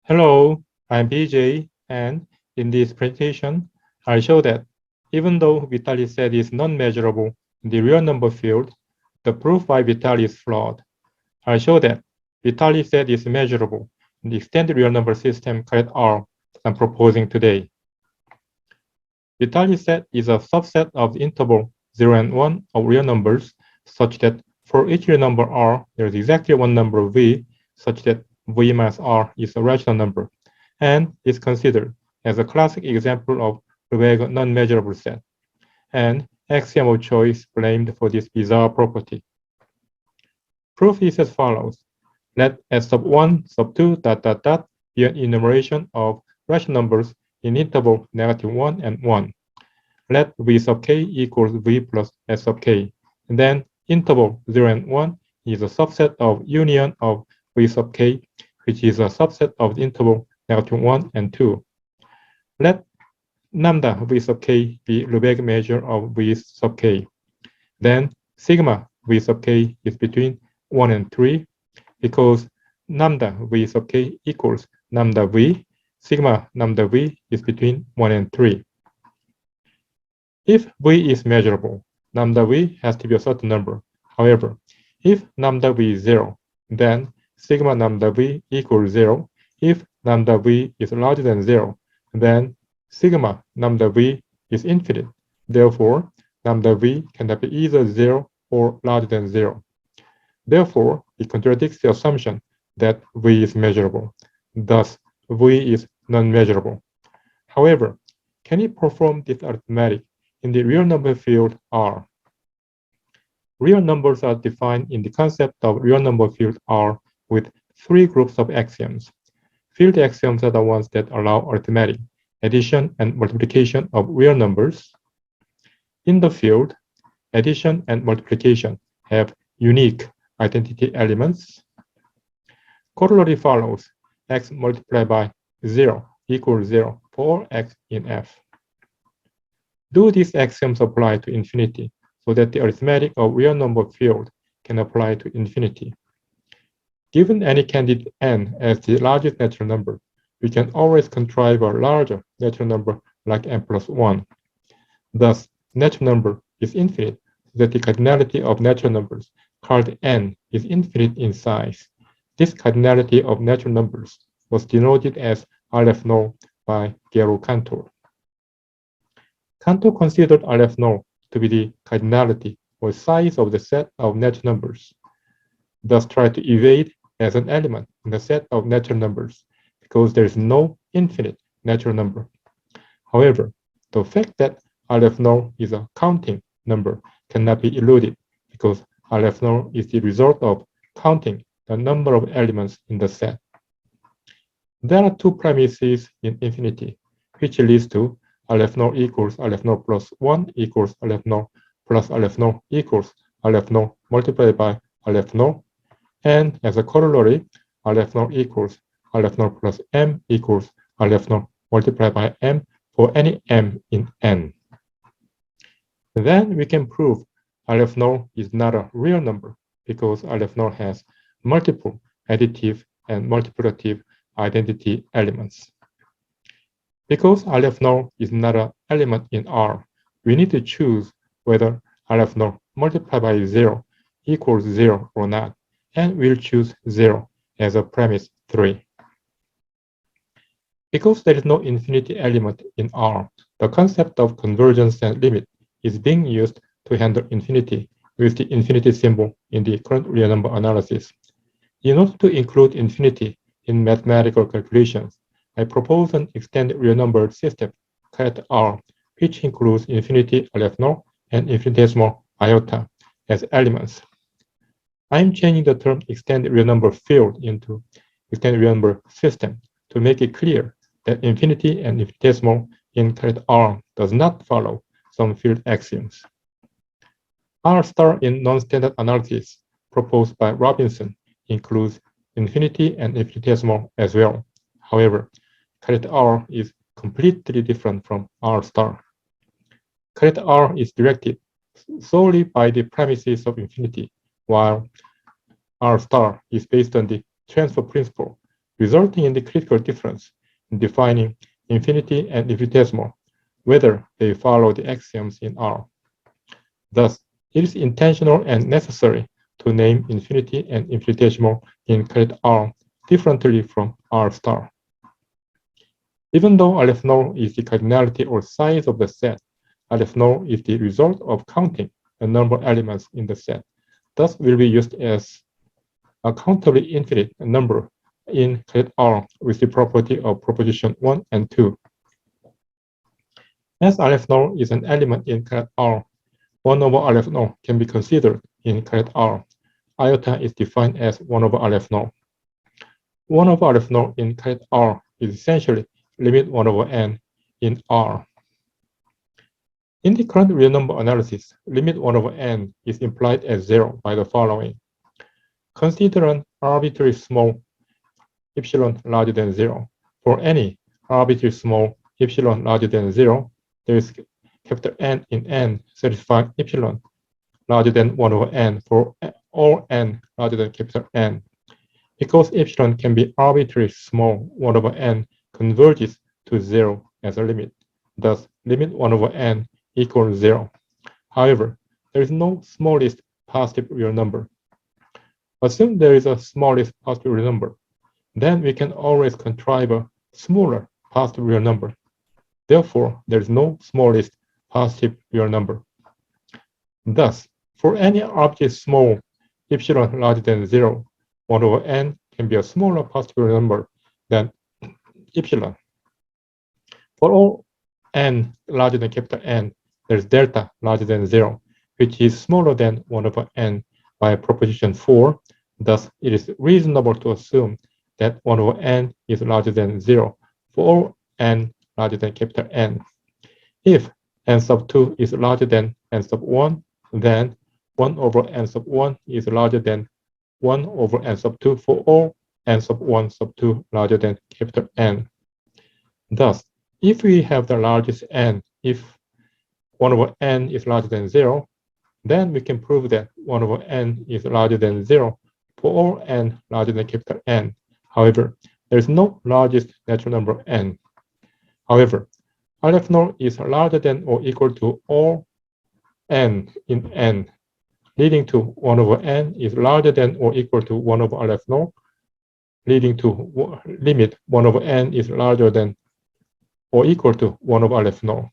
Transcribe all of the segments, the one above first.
Hello, I'm BJ, and in this presentation, I'll show that even though Vitali set is non-measurable in the real number field, the proof by Vitali is flawed. I'll show that Vitali set is measurable in the extended real number system called R that I'm proposing today. Vitali set is a subset of the interval 0 and 1 of real numbers such that for each real number R, there is exactly one number V such that V minus R is a rational number, and is considered as a classic example of Lebesgue non-measurable set, and axiom of choice blamed for this bizarre property. Proof is as follows. Let S sub 1, sub 2, be an enumeration of rational numbers in interval -1 and 1. Let V sub k equals V plus S sub k. And then interval 0 and 1 is a subset of union of V sub k, which is a subset of the interval -1 and 2. Let lambda V sub k be Lebesgue measure of V sub k. Then sigma V sub k is between 1 and 3 because lambda V sub k equals lambda V, sigma lambda V is between 1 and 3. If V is measurable, lambda V has to be a certain number. However, if lambda V is 0, then sigma lambda V equals 0. If lambda V is larger than 0, then sigma lambda V is infinite. Therefore, lambda V cannot be either 0 or larger than 0. Therefore, it contradicts the assumption that V is measurable. Thus, V is non-measurable. However, can it perform this arithmetic in the real number field R? Real numbers are defined in the concept of real number field R with three groups of axioms. Field axioms are the ones that allow arithmetic, addition and multiplication of real numbers. In the field, addition and multiplication have unique identity elements. Corollary follows: x multiplied by 0 equals 0 for x in F. Do these axioms apply to infinity so that the arithmetic of real number field can apply to infinity? Given any candidate n as the largest natural number, we can always contrive a larger natural number like n plus 1. Thus, natural number is infinite so that the cardinality of natural numbers called n is infinite in size. This cardinality of natural numbers was denoted as alifno by Cantor. Cantor considered alifno to be the cardinality or size of the set of natural numbers, thus tried to evade as an element in the set of natural numbers because there is no infinite natural number. However, the fact that alifno is a counting number cannot be eluded because alifno is the result of counting the number of elements in the set. There are two premises in infinity, which leads to alifno equals alifno plus 1 equals alifno plus alifno equals alifno multiplied by alifno, and as a corollary, alifno equals alifno plus m equals alifno multiplied by m for any m in n. Then we can prove alifno is not a real number because alifno has multiple additive and multiplicative identity elements. Because alifno is not an element in R, we need to choose whether alifno multiplied by 0 equals 0 or not, and we'll choose 0 as a premise 3. Because there is no infinity element in R, the concept of convergence and limit is being used to handle infinity with the infinity symbol in the current real number analysis. In order to include infinity in mathematical calculations, I propose an extended real number system called R, which includes infinity alifno and infinitesimal iota as elements. I'm changing the term extended real number field into extended real number system to make it clear that infinity and infinitesimal in called R does not follow some field axioms. R star in non-standard analysis proposed by Robinson includes infinity and infinitesimal as well. However, caret R is completely different from R star. Caret R is directed solely by the premises of infinity, while R star is based on the transfer principle resulting in the critical difference in defining infinity and infinitesimal, whether they follow the axioms in R. Thus, it is intentional and necessary to name infinity and infinitesimal in caret R differently from R star. Even though alifno is the cardinality or size of the set, alifno is the result of counting the number of elements in the set, thus will be used as a countably infinite number in caret R with the property of proposition 1 and 2. As alifno is an element in caret R, 1 over alifno can be considered in caret R. Iota is defined as 1 over alifno. 1 over alifno in caret R is essentially limit 1 over n in R. In the current real number analysis, limit 1 over n is implied as 0 by the following. Consider an arbitrary small epsilon larger than 0. For any arbitrary small epsilon larger than 0, there is capital N in n satisfying epsilon larger than 1 over n for all n larger than capital N. Because epsilon can be arbitrarily small, 1 over n converges to 0 as a limit. Thus, limit 1 over n equals 0. However, there is no smallest positive real number. Assume there is a smallest positive real number. Then we can always contrive a smaller positive real number. Therefore, there is no smallest positive real number. Thus, for any object small epsilon larger than 0, 1 over n can be a smaller positive real number than epsilon. For all n larger than capital N, there is delta larger than 0, which is smaller than 1 over n by proposition 4. Thus, it is reasonable to assume that 1 over n is larger than 0 for all n larger than capital N. If n sub 2 is larger than n sub 1, then 1 over n sub 1 is larger than 1 over n sub 2 for all n sub 1 sub 2 larger than capital N. Thus, if we have the largest n, if 1 over n is larger than 0, then we can prove that 1 over n is larger than 0 for all n larger than capital N. However, there is no largest natural number n. However, alifno is larger than or equal to all n in n, leading to 1 over n is larger than or equal to 1 over alifno, leading to limit 1 over n is larger than or equal to 1 over alifno.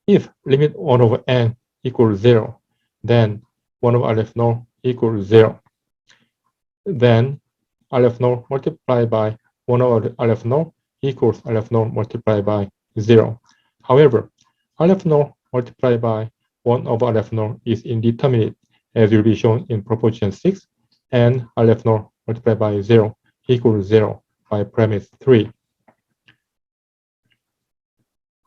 If limit 1 over n equals 0, then 1 over alifno equals 0. Then alifno multiplied by 1 over alifno equals alifno multiplied by 0. However, alifno multiplied by 1 over alifno is indeterminate, as will be shown in proposition 6, and alifno multiplied by 0 equals 0 by premise 3.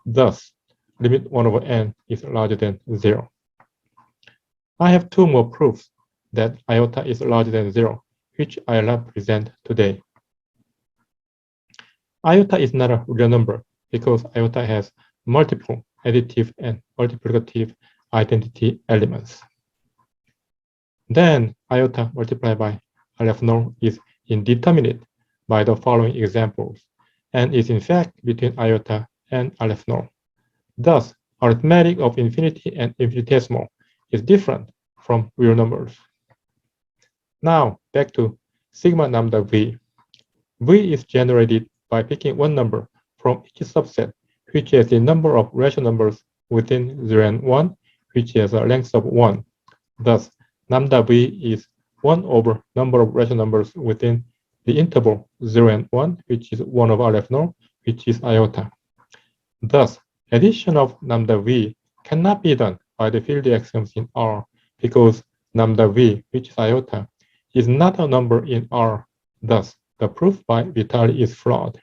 Thus, limit 1 over n is larger than 0. I have two more proofs that iota is larger than 0, which I will present today. Iota is not a real number because iota has multiple additive and multiplicative identity elements. Then iota multiplied by alifno is indeterminate by the following examples, and is in fact between iota and alifno. Thus, arithmetic of infinity and infinitesimal is different from real numbers. Now, back to sigma lambda v. V is generated by picking one number from each subset, which has the number of rational numbers within 0 and 1, which has a length of 1. Thus, lambda v is 1 over number of rational numbers within the interval 0 and 1, which is 1 over alifno, which is iota. Thus, addition of lambda v cannot be done by the field axioms in R because lambda v, which is iota, is not a number in R. Thus, the proof by Vitali is flawed.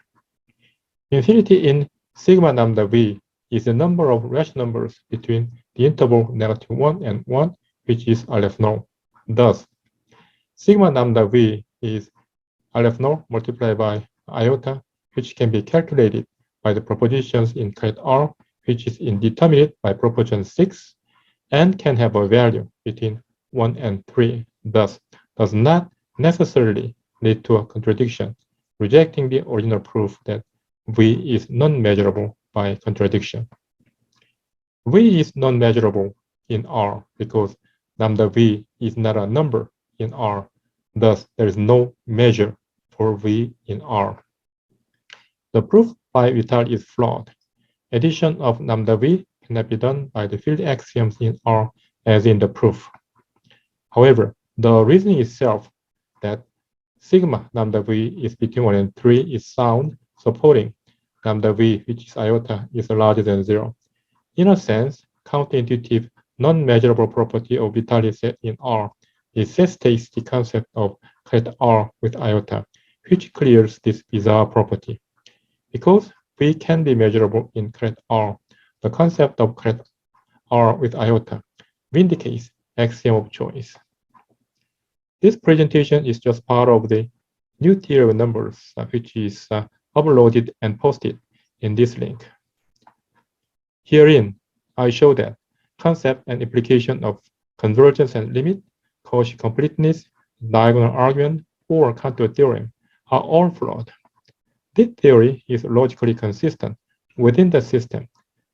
Infinity in sigma lambda v is the number of rational numbers between the interval -1 and 1, which is alifno. Thus, sigma lambda v is alifno multiplied by iota, which can be calculated by the propositions in caret R, which is indeterminate by proposition 6, and can have a value between 1 and 3. Thus, does not necessarily lead to a contradiction, rejecting the original proof that V is non-measurable by contradiction. V is non-measurable in R because lambda V is not a number in R. Thus, there is no measure for V in R. The proof by Vitali is flawed. Addition of lambda V cannot be done by the field axioms in R as in the proof. However, the reasoning itself that sigma lambda V is between 1 and 3 is sound, supporting lambda V, which is iota, is larger than 0. In a sense, counterintuitive, non-measurable property of Vitali set in R necessitates the concept of correct R with iota, which clears this bizarre property. Because V can be measurable in correct R, the concept of correct R with iota vindicates axiom of choice. This presentation is just part of the new theory of numbers, which is uploaded and posted in this link. Herein, I show that concept and implication of convergence and limit, Cauchy completeness, diagonal argument, or Cantor theorem are all flawed. This theory is logically consistent within the system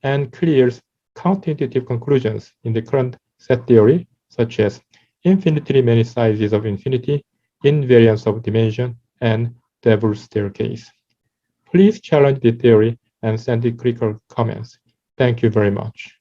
and clears counterintuitive conclusions in the current set theory, such as infinitely many sizes of infinity, invariance of dimension, and devil's staircase. Please challenge the theory and send the critical comments. Thank you very much.